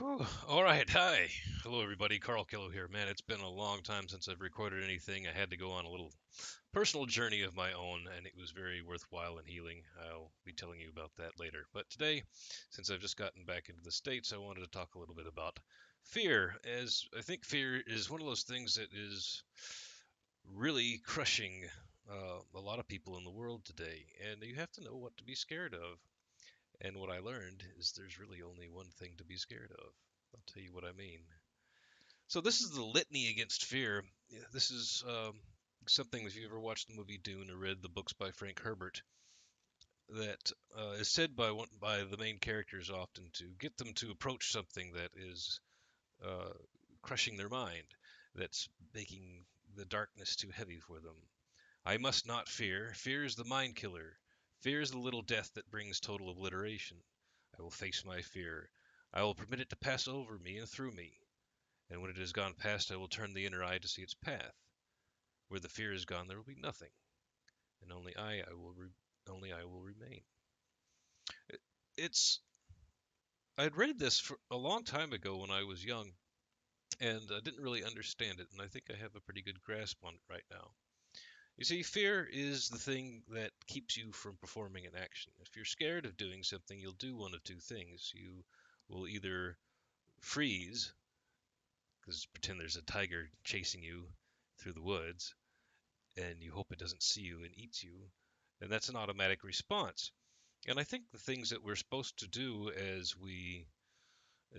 Whew. All right. Hi. Hello, everybody. Carl Killo here. Man, it's been a long time since I've recorded anything. I had to go on a little personal journey of my own, and it was very worthwhile and healing. I'll be telling you about that later. But today, since I've just gotten back into the States, I wanted to talk a little bit about fear, as I think fear is one of those things that is really crushing a lot of people in the world today. And you have to know what to be scared of. And what I learned is there's really only one thing to be scared of. I'll tell you what I mean. So this is the litany against fear. Yeah, this is something, if you ever watched the movie Dune or read the books by Frank Herbert, that is said by the main characters often to get them to approach something that is uh, crushing their mind, that's making the darkness too heavy for them. I must not fear. Fear is the mind killer. Fear is the little death that brings total obliteration. I will face my fear. I will permit it to pass over me and through me. And when it has gone past, I will turn the inner eye to see its path. Where the fear is gone, there will be nothing, and only I will remain. It's I'd read this for a long time ago when I was young, and I didn't really understand it, and I think I have a pretty good grasp on it right now. You see, fear is the thing that keeps you from performing an action. If you're scared of doing something, you'll do one of two things. You will either freeze, because pretend there's a tiger chasing you through the woods, and you hope it doesn't see you and eats you, and that's an automatic response. And I think the things that we're supposed to do as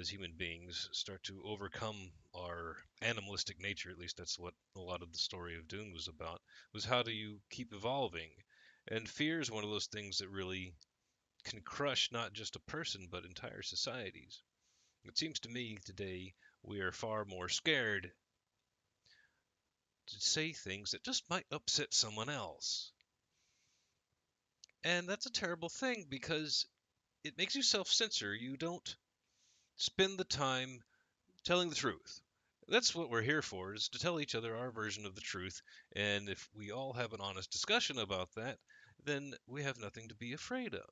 human beings start to overcome our animalistic nature, at least that's what a lot of the story of Dune was about, was how do you keep evolving? And fear is one of those things that really can crush not just a person but entire societies. It seems to me today we are far more scared to say things that just might upset someone else. And that's a terrible thing because it makes you self censor. You don't spend the time telling the truth. That's what we're here for, is to tell each other our version of the truth. And if we all have an honest discussion about that, then we have nothing to be afraid of.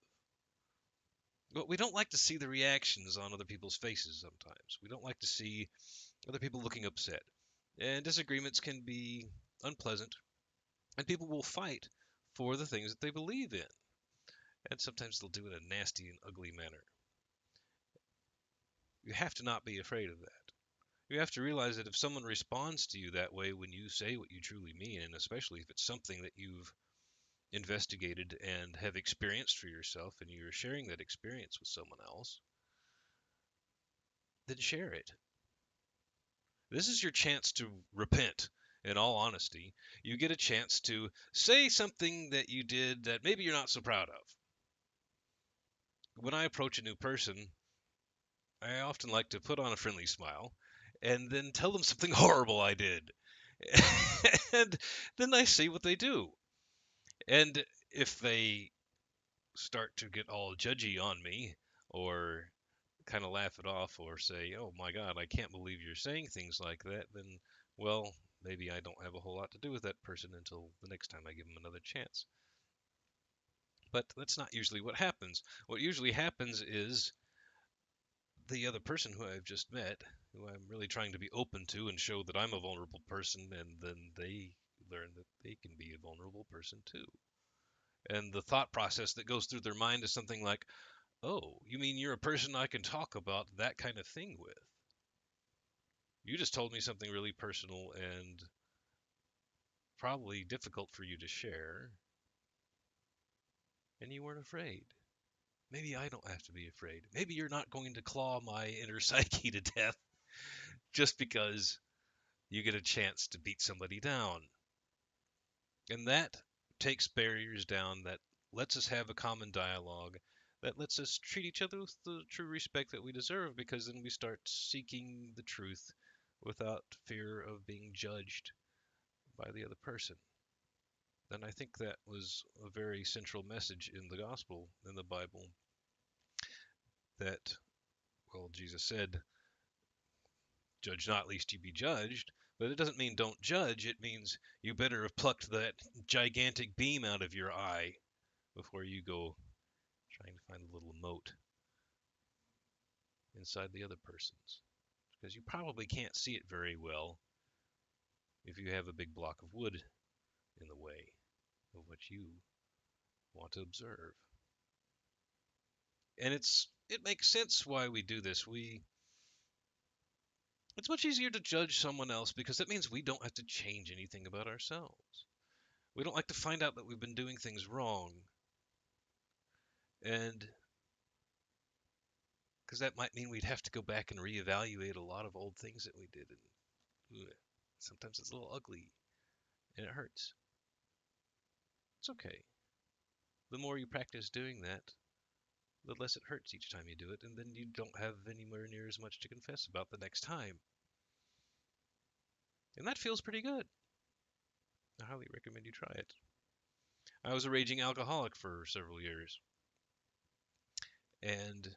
But we don't like to see the reactions on other people's faces sometimes. We don't like to see other people looking upset. And disagreements can be unpleasant, and people will fight for the things that they believe in. And sometimes they'll do it in a nasty and ugly manner. You have to not be afraid of that. You have to realize that if someone responds to you that way when you say what you truly mean, and especially if it's something that you've investigated and have experienced for yourself and you're sharing that experience with someone else, then share it. This is your chance to repent. In all honesty, you get a chance to say something that you did that maybe you're not so proud of. When I approach a new person, I often like to put on a friendly smile and then tell them something horrible I did. And then I see what they do. And if they start to get all judgy on me or kind of laugh it off or say, "Oh my God, I can't believe you're saying things like that," then, well, maybe I don't have a whole lot to do with that person until the next time I give them another chance. But that's not usually what happens. What usually happens is the other person who I've just met, who I'm really trying to be open to and show that I'm a vulnerable person, and then they learn that they can be a vulnerable person too. And the thought process that goes through their mind is something like, "Oh, you mean you're a person I can talk about that kind of thing with? You just told me something really personal and probably difficult for you to share, and you weren't afraid. Maybe I don't have to be afraid. Maybe you're not going to claw my inner psyche to death just because you get a chance to beat somebody down." And that takes barriers down, that lets us have a common dialogue, that lets us treat each other with the true respect that we deserve, because then we start seeking the truth without fear of being judged by the other person. And I think that was a very central message in the gospel, in the Bible, that, well, Jesus said, "Judge not, lest you be judged." But it doesn't mean don't judge. It means you better have plucked that gigantic beam out of your eye before you go trying to find a little mote. inside the other person's. Because you probably can't see it very well if you have a big block of wood in the way of what you want to observe. And it makes sense why we do this. It's much easier to judge someone else because that means we don't have to change anything about ourselves. We don't like to find out that we've been doing things wrong. And because that might mean we'd have to go back and reevaluate a lot of old things that we did. And sometimes it's a little ugly and it hurts. It's okay. The more you practice doing that, the less it hurts each time you do it, and then you don't have anywhere near as much to confess about the next time. And that feels pretty good. I highly recommend you try it. I was a raging alcoholic for several years, and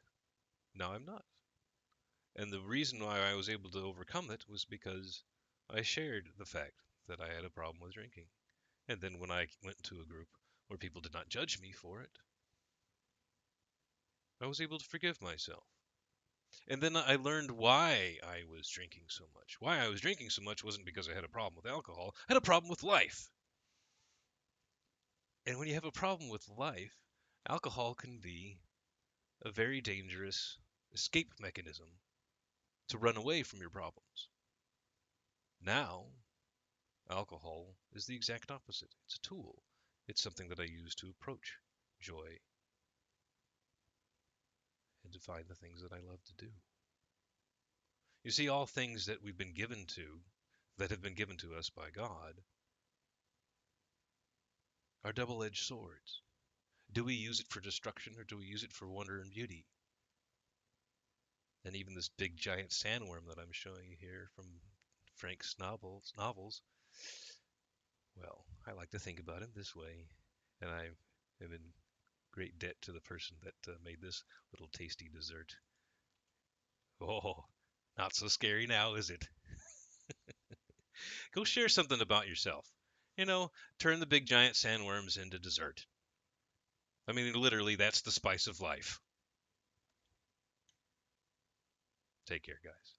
now I'm not. And the reason why I was able to overcome it was because I shared the fact that I had a problem with drinking. And then when I went to a group where people did not judge me for it, I was able to forgive myself. And then I learned why I was drinking so much. Why I was drinking so much wasn't because I had a problem with alcohol, I had a problem with life. And when you have a problem with life, alcohol can be a very dangerous escape mechanism to run away from your problems. Now, alcohol is the exact opposite. It's a tool. It's something that I use to approach joy and to find the things that I love to do. You see, all things that we've been given to, that have been given to us by God, are double edged swords. Do we use it for destruction or do we use it for wonder and beauty? And even this big giant sandworm that I'm showing you here from Frank's novels, well, I like to think about it this way, and I am in great debt to the person that made this little tasty dessert. Oh, not so scary now, is it? Go share something about yourself. You know, turn the big giant sandworms into dessert. I mean, literally, that's the spice of life. Take care, guys.